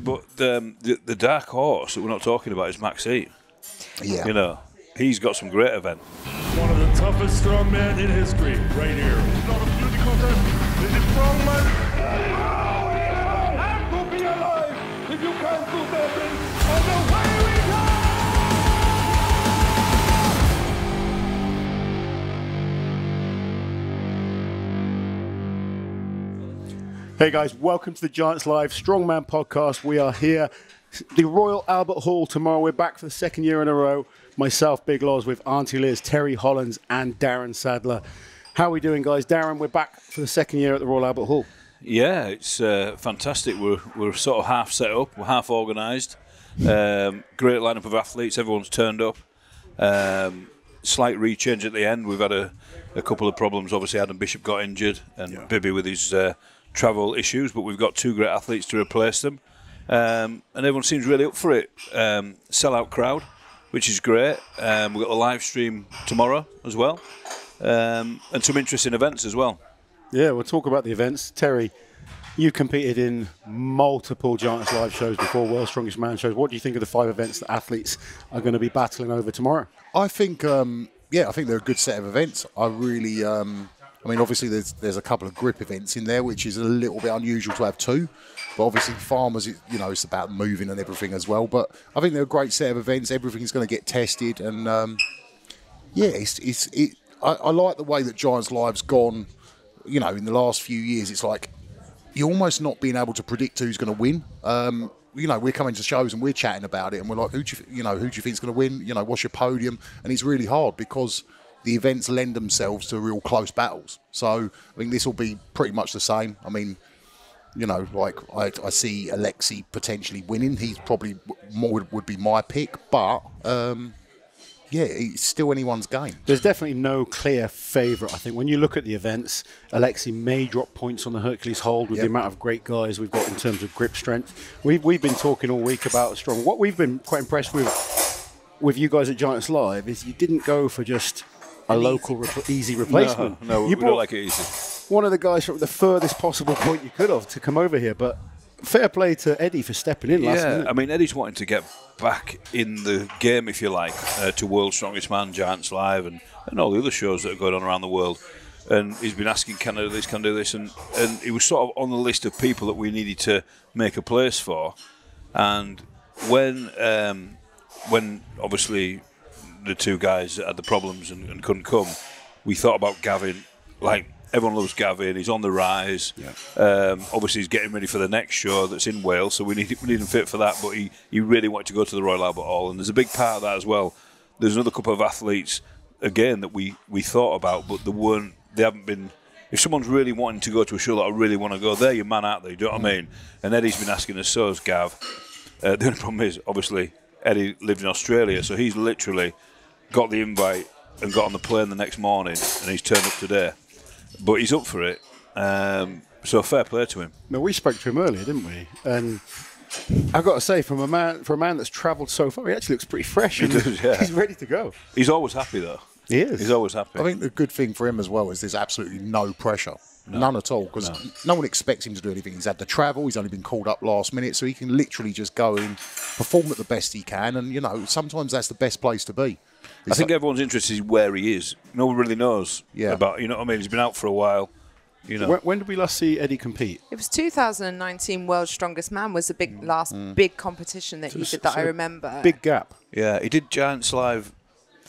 But the dark horse that we're not talking about is Maxine. Yeah. You know, he's got some great events. One of the toughest strongmen in history, right here. It's not a beauty contest. This is strongman. Have to be alive. If you can't do that, then on the way we go. Hey guys, welcome to the Giants Live Strongman podcast. We are here, the Royal Albert Hall tomorrow. We're back for the second year in a row. Myself, Big Loz, with Auntie Liz, Terry Hollands, and Darren Sadler. How are we doing, guys? Darren, we're back for the second year at the Royal Albert Hall. Yeah, it's fantastic. We're sort of half set up, we're half organised. Great lineup of athletes. Everyone's turned up. Slight rechange at the end. We've had a couple of problems. Obviously, Adam Bishop got injured, and Bibby with his travel issues, but we've got two great athletes to replace them, and everyone seems really up for it. Sell-out crowd, which is great. We've got a live stream tomorrow as well, and some interesting events as well. Yeah, we'll talk about the events. Terry, you competed in multiple Giants Live shows before, World's Strongest Man shows. What do you think of the 5 events that athletes are going to be battling over tomorrow? I think, I think they're a good set of events. I really, obviously there's a couple of grip events in there, which is a little bit unusual to have 2. But obviously farmers, it's about moving and everything as well. But I think they're a great set of events. Everything's going to get tested. And, I like the way that Giants Live's gone, in the last few years. It's like you're almost not being able to predict who's going to win. We're coming to shows and we're chatting about it. And we're like, who do you think's going to win? What's your podium? And it's really hard because the events lend themselves to real close battles. So I think this will be pretty much the same. I mean, I see Alexi potentially winning. He's probably more would be my pick, but it's still anyone's game. There's definitely no clear favourite. I think when you look at the events, Alexi may drop points on the Hercules hold with the amount of great guys we've got in terms of grip strength. We've been talking all week about strong. What we've been quite impressed with you guys at Giants Live is you didn't go for just a local easy replacement. No, we don't like it easy. One of the guys from the furthest possible point you could have to come over here, but fair play to Eddie for stepping in last minute. I mean, Eddie's wanting to get back in the game, if you like, to World's Strongest Man, Giants Live, and all the other shows that are going on around the world. And he's been asking, can I do this, can I do this? And he was sort of on the list of people that we needed to make a place for. And when obviously the 2 guys had the problems and couldn't come, we thought about Gavin. Like, everyone loves Gavin. He's on the rise. Yeah. Obviously, he's getting ready for the next show that's in Wales, so we need him fit for that. But he really wanted to go to the Royal Albert Hall, and there's a big part of that as well. There's another couple of athletes again that we thought about, but they haven't been. If someone's really wanting to go to a show that I really want to go, they're your man, aren't they? Do you know what I mean? And Eddie's been asking us, so has Gav. The only problem is, obviously, Eddie lived in Australia, so he's literally got the invite and got on the plane the next morning, and he's turned up today. But he's up for it, so fair play to him. No, we spoke to him earlier, didn't we? And I've got to say, for a man that's travelled so far, he actually looks pretty fresh. He does, yeah. He's ready to go. He's always happy, though. He is. He's always happy. I think the good thing for him as well is there's absolutely no pressure. None at all, because no one expects him to do anything. He's had the travel, he's only been called up last minute, so he can literally just go in, perform at the best he can, and, sometimes that's the best place to be. I think everyone's interested in where he is. No one really knows about, you know what I mean? He's been out for a while. When did we last see Eddie compete? It was 2019 World's Strongest Man was the big competition that he did that I remember. Big gap. Yeah, he did Giants Live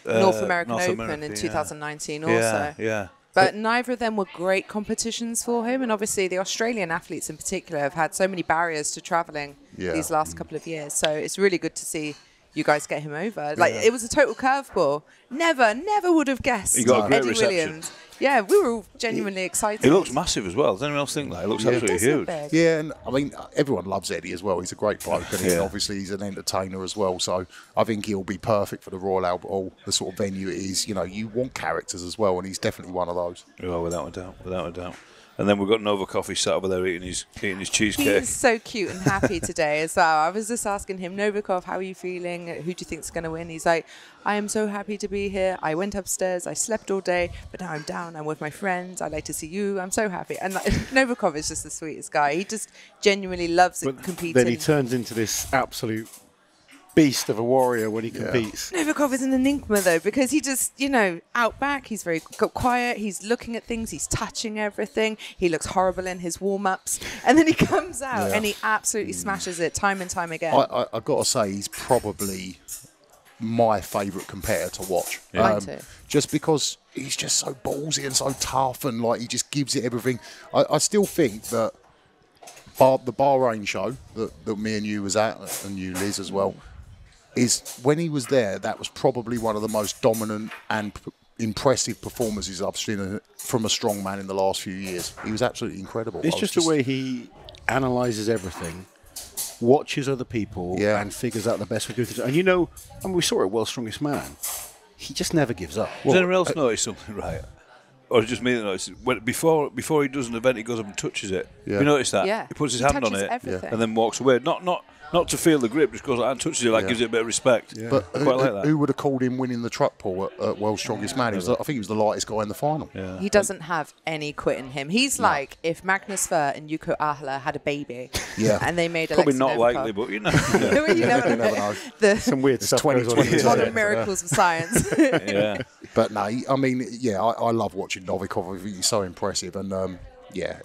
North American Open in 2019 also. Yeah. But neither of them were great competitions for him. And obviously the Australian athletes in particular have had so many barriers to travelling these last couple of years. So it's really good to see you guys get him over. It was a total curveball. Never would have guessed. He got a great Eddie reception. Williams. Yeah, we were all genuinely excited. He looks massive as well. Does anyone else think that? He looks absolutely huge. Yeah, and I mean, everyone loves Eddie as well. He's a great bloke, and obviously he's an entertainer as well. So I think he'll be perfect for the Royal Albert Hall, the sort of venue it is. You want characters as well, and he's definitely one of those. Oh, without a doubt. And then we've got Novikov. He's sat over there eating his cheesecake. He is so cute and happy today as well. I was just asking him, Novikov, how are you feeling? Who do you think's going to win? He's like, I am so happy to be here. I went upstairs. I slept all day, but now I'm down. I'm with my friends. I like to see you. I'm so happy. And like, Novikov is just the sweetest guy. He just genuinely loves competing. Then he turns into this absolute beast of a warrior when he competes. Novikov is an enigma though, because he just, out back, he's very quiet, he's looking at things, he's touching everything, he looks horrible in his warm-ups, and then he comes out and he absolutely smashes it time and time again. I've got to say, he's probably my favourite competitor to watch. Mine too. Just because he's just so ballsy and so tough, and like he just gives it everything. I still think that the Bahrain show that me and you was at, and you, Liz, as well, is when he was there, that was probably one of the most dominant and impressive performances I've seen from a strongman in the last few years. He was absolutely incredible. It's just the way he analyses everything, watches other people, and figures out the best way to do things. And we saw it, World's Strongest Man. He just never gives up. Does anyone else notice something, right? Or is it just me that notices? Before he does an event, he goes up and touches it. Yeah. Have you noticed that? Yeah. He puts his hand on it everything. and then walks away. Not to feel the grip, just goes like and touches it, like gives it a bit of respect. But I quite like that. Who would have called him winning the truck pull at World's Strongest Man? I think he was the lightest guy in the final. Yeah. He doesn't have any quit in him. He's like if Magnus Fur and Yuko Ahla had a baby, and they made probably Alexei not Novikov. likely, but you never know. The Some weird stuff goes on. modern miracles of science. yeah. But no, I love watching Novikov. I think he's so impressive, and And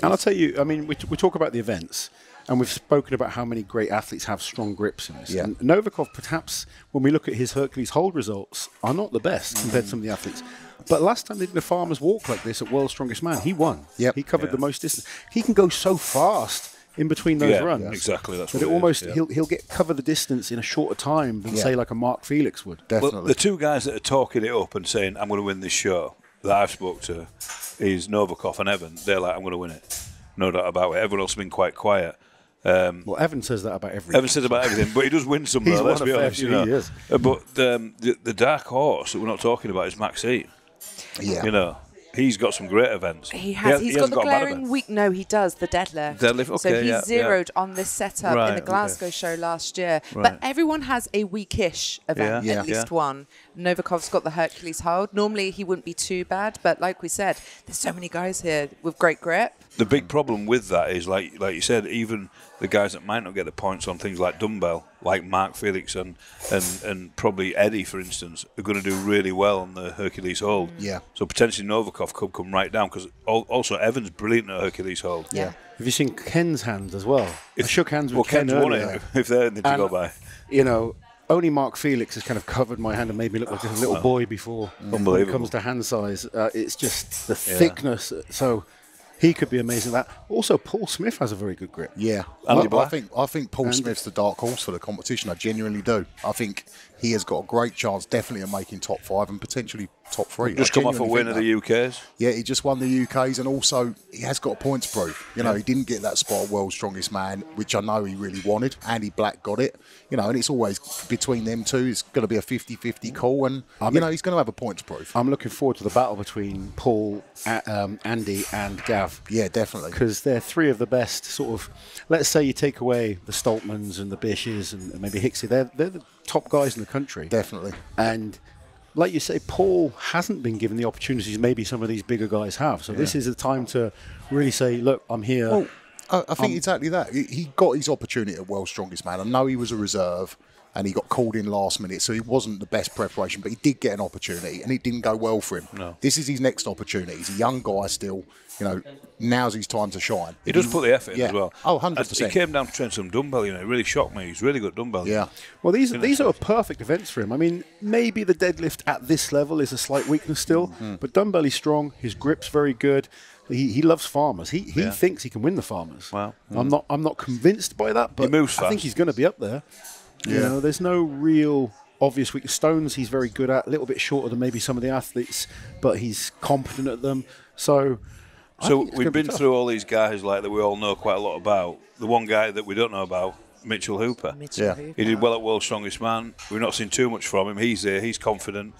I'll tell you, we talk about the events, and we've spoken about how many great athletes have strong grips in this. Yeah. And Novikov, perhaps, when we look at his Hercules hold results, are not the best compared to some of the athletes. But last time they did a farmer's walk like this at World's Strongest Man, he won. Yep. He covered the most distance. He can go so fast in between those runs. Exactly. That's But what he'll cover the distance in a shorter time than say like a Mark Felix would. definitely. Well, the two guys that are talking it up and saying, I'm going to win this show, that I've spoke to, is Novikov and Evan. They're like, I'm going to win it. No doubt about it. Everyone else has been quite quiet. Well, Evan says that about everything. Evan says about everything, but he does win some, though, let's be honest. But the dark horse that we're not talking about is Maxime. Yeah. He's got some great events. He's got hasn't the a bad glaring event. weak. No, he does the deadlift. Okay, so he zeroed on this setup in the Glasgow show last year. Right. But everyone has a weakish event, at least one. Novikov's got the Hercules hold. Normally he wouldn't be too bad, but like we said, there's so many guys here with great grip. The big problem with that is, like you said, even the guys that might not get the points on things like dumbbell, like Mark Felix and probably Eddie, for instance, are going to do really well on the Hercules hold. Yeah. So potentially Novikov could come right down, because also Evan's brilliant at Hercules hold. Yeah. Have you seen Ken's hands as well? I shook hands with Ken Ken's won earlier. it, if they're anything to go by. Only Mark Felix has kind of covered my hand and made me look like a little boy before. Unbelievable. When it comes to hand size, it's just the thickness. So he could be amazing at that. Also, Paul Smith has a very good grip. Yeah, Andy I Black. think Paul Smith's the dark horse for the competition. I genuinely do. I think he has got a great chance, definitely, of making top 5 and potentially top 3. Just come off a win of the UKs. Yeah, he just won the UKs, and also he has got a points proof. He didn't get that spot at World's Strongest Man, which I know he really wanted. Andy Black got it. And it's always between them two. It's going to be a 50-50 call, and he's going to have a points proof. I'm looking forward to the battle between Paul, Andy, and Gav. Yeah, definitely. Because they're three of the best sort of. Let's say you take away the Stoltmans and the Bishes and maybe Hicksy. They're the top guys in the country. Definitely. And like you say, Paul hasn't been given the opportunities maybe some of these bigger guys have. So this is the time to really say, look, I'm here. Well, I think exactly that. He got his opportunity at World's Strongest Man. I know he was a reserve and he got called in last minute, so he wasn't the best preparation, but he did get an opportunity and it didn't go well for him. No. This is his next opportunity. He's a young guy still. Now's his time to shine. He does put the effort in as well. Oh, 100%. He came down to train some dumbbell, it really shocked me. He's really good dumbbell. Yeah. Well, these are perfect events for him. I mean, maybe the deadlift at this level is a slight weakness still, but dumbbell is strong. His grip's very good. He loves farmers. He thinks he can win the farmers. Wow. I'm not convinced by that, but He moves I think fast. he's going to be up there. Yeah. There's no real obvious weakness. Stones he's very good at, a little bit shorter than maybe some of the athletes, but he's competent at them. So we've been through all these guys that we all know quite a lot about. The one guy that we don't know about, Mitchell Hooper. Hooper. He did well at World's Strongest Man. We've not seen too much from him. He's there. He's confident.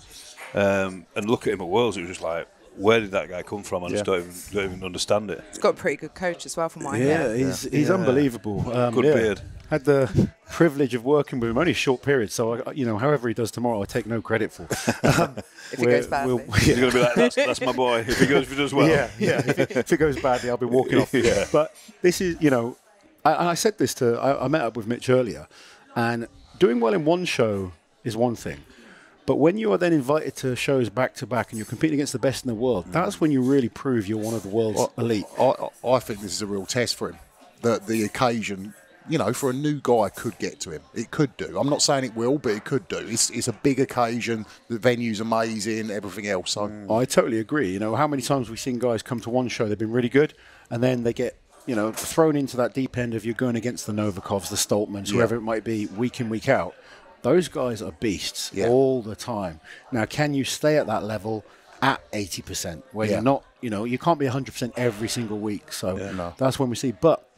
And look at him at Worlds. It was just like where did that guy come from? I just don't even understand it. He's got a pretty good coach as well, from what I Yeah, hear. he's unbelievable. Good beard. Had the privilege of working with him only a short period, so however he does tomorrow, I take no credit for. If it goes badly, He's going to be like, that's my boy. If he does well, If it goes badly, I'll be walking off. Yeah. But this is, I said this I met up with Mitch earlier, and doing well in one show is one thing. But when you are then invited to shows back to back and you're competing against the best in the world, that's when you really prove you're one of the world's elite. I think this is a real test for him. The occasion, for a new guy could get to him. It could do. I'm not saying it will, but it could do. It's a big occasion. The venue's amazing, everything else. So I totally agree. How many times we've seen guys come to one show, they've been really good, and then they get thrown into that deep end of you're going against the Novikovs, the Stoltmans, whoever it might be, week in, week out. Those guys are beasts all the time. Now, can you stay at that level at 80%, where you're not, you can't be 100% every single week. So that's when we see. But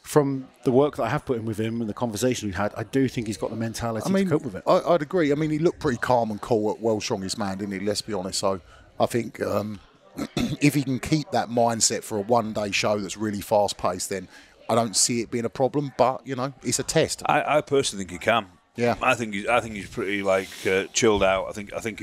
from the work that I have put in with him and the conversation we've had, I do think he's got the mentality to cope with it. I'd agree. I mean, he looked pretty calm and cool at World's Strongest Man, didn't he? Let's be honest. So I think if he can keep that mindset for a one-day show that's really fast-paced, then I don't see it being a problem. But, it's a test. I personally think he can. Yeah, I think he's pretty chilled out. I think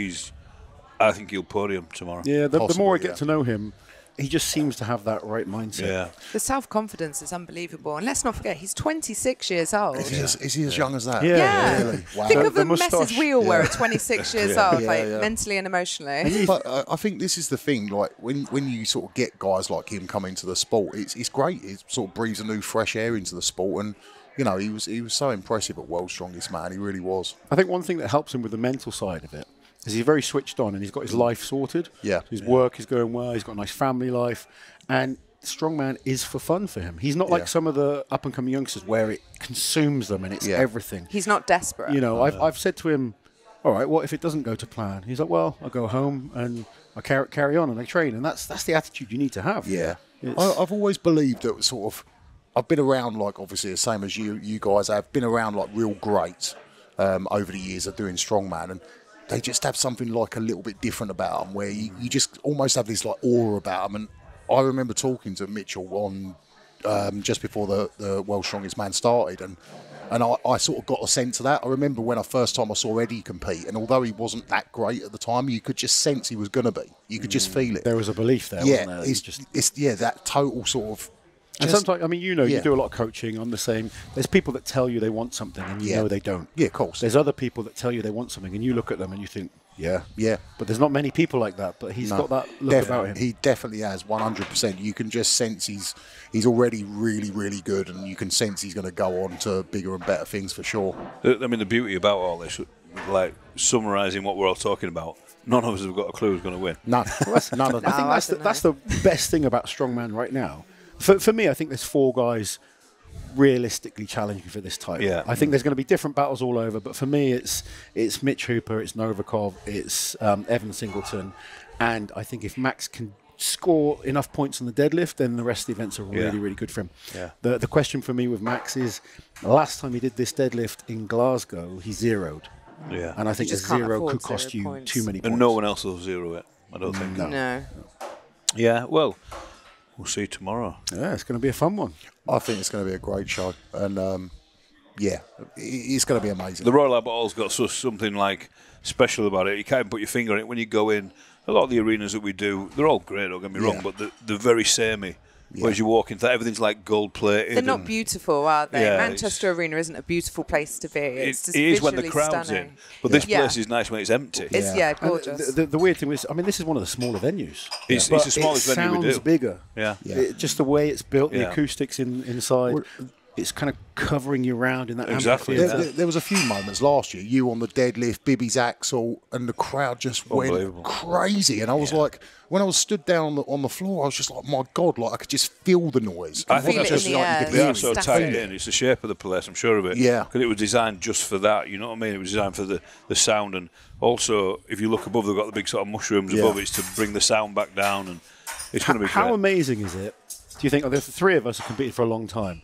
he'll podium tomorrow. Yeah, the more I get to know him, he just seems to have that right mindset. Yeah, the self-confidence is unbelievable. And let's not forget, he's 26 years old. Is he as young as that? Yeah. Really? Wow. Think of the mustache, messes we all were at 26 years old, mentally and emotionally. But I think this is the thing, like when you sort of get guys like him come into the sport, it's great. It sort of breathes a new fresh air into the sport, and he was so impressive at World's Strongest Man. He really was. I think one thing that helps him with the mental side of it is he's very switched on and he's got his life sorted. Yeah. So his work is going well. He's got a nice family life. And strongman is for fun for him. He's not like some of the up-and-coming youngsters where it consumes them and it's everything. He's not desperate. I've said to him, all right, what if it doesn't go to plan? He's like, well, I'll go home and I carry on and I train. And that's the attitude you need to have. Yeah. I've always believed that sort of, I've been around, obviously the same as you guys have, been around real greats over the years of doing strongman, and they just have something a little bit different about them, where you just almost have this aura about them. And I remember talking to Mitchell on just before the World's Strongest Man started, and I sort of got a sense of that. I remember when first time I saw Eddie compete, and although he wasn't that great at the time, you could just sense he was going to be. You could just feel it. There was a belief there, wasn't there? It's that total sort of. And sometimes, you do a lot of coaching on the same. There's people that tell you they want something and you know they don't. Yeah, of course. There's other people that tell you they want something and you look at them and you think, yeah. But there's not many people like that. But he's got that look about him. He definitely has, 100%. You can just sense he's already really, really good, and you can sense he's going to go on to bigger and better things for sure. I mean, the beauty about all this, summarising what we're all talking about, none of us have got a clue who's going to win. None of them. I think that's the best thing about strongman right now. For me, I think there's 4 guys realistically challenging for this title. Yeah. I think there's going to be different battles all over, but for me, it's Mitch Hooper, it's Novikov, it's Evan Singleton, and I think if Max can score enough points on the deadlift, then the rest of the events are really, really good for him. Yeah. The question for me with Max is, the last time he did this deadlift in Glasgow, he zeroed. Yeah. And I think a zero could cost you points. too many points. And no one else will zero it, I don't think. No. Yeah, well, we'll see tomorrow. Yeah, it's going to be a fun one. I think it's going to be a great show, and it's going to be amazing. The Royal Albert Hall's got something special about it. You can't put your finger on it when you go in. A lot of the arenas that we do, they're all great, don't get me wrong, but they're very samey. Whereas you walk into everything's gold plated. They're not beautiful, are they? Yeah, Manchester Arena isn't a beautiful place to be. It's just it is when the visually crowd's stunning. in. But this place is nice when it's empty. It's gorgeous. The weird thing is, this is one of the smaller venues. It's the smallest venue we do. It sounds bigger. Yeah. Just the way it's built, the acoustics inside. It's kind of covering you around in that Exactly. amphitheatre. There was a few moments last year, you on the deadlift, Bibby's axle, and the crowd just went crazy. And I was when I was stood down on the floor, I was just like, my God, I could just feel the noise. I think feel it that's in the air. they are so tight in. It's the shape of the place, I'm sure of it. Yeah. Because it was designed just for that, you know what I mean? It was designed for the sound. And also, if you look above, they've got the big sort of mushrooms above. It's to bring the sound back down. And it's going to be great. How amazing is it? Do you think, the 3 of us have competed for a long time.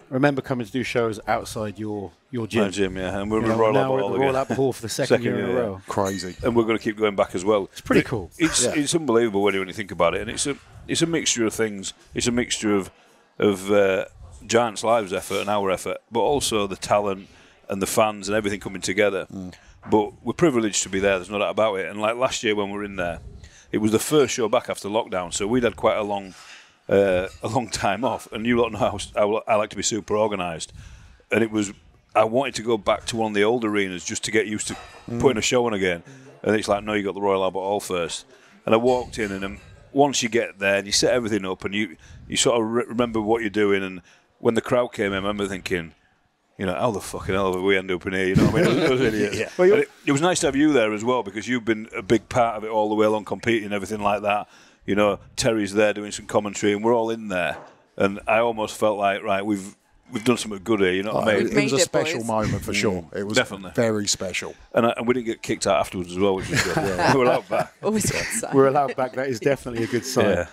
remember coming to do shows outside your gym. My gym, yeah. And we're You in know, Royal now Albert we're at Hall the again. Royal Albert Hall for the second year in a row. Crazy. And we're going to keep going back as well. It's pretty cool. It's unbelievable when you think about it, and it's a mixture of things. It's a mixture of Giants Live's effort and our effort, but also the talent and the fans and everything coming together. But we're privileged to be there. There's no doubt about it. And like last year when we were in there, it was the first show back after lockdown, so we'd had quite a long time off. And you lot know how I like to be super organised, and I wanted to go back to one of the old arenas just to get used to putting a show on again. And it's like, no, you got the Royal Albert Hall first. And I walked in, and once you get there and you set everything up and you sort of remember what you're doing, and when the crowd came in, I remember thinking, you know, how the fucking hell did we end up in here? You know what I mean? Those idiots. Yeah. Well, it was nice to have you there as well, because you've been a big part of it all the way along, competing and everything like that. You know, Terry's there doing some commentary, and we're all in there. And I almost felt like, right, we've done something good here. You know what I mean? It was a special moment for sure. It was Definitely very special. And we didn't get kicked out afterwards as well, which was good. We were allowed back. Always good sign. We're allowed back. That is definitely a good sign. Yeah.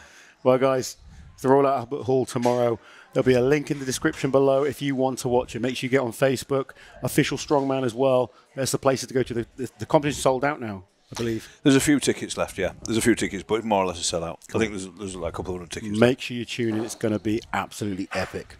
Well, guys, it's the Royal Albert Hall tomorrow. There'll be a link in the description below if you want to watch it. Make sure you get on Facebook, Official Strongman as well. That's the places to go to. The competition's sold out now, I believe. There's a few tickets left, yeah. There's a few tickets, but it's more or less a sellout. I think there's like a couple of hundred tickets. Make sure you tune in. It's going to be absolutely epic.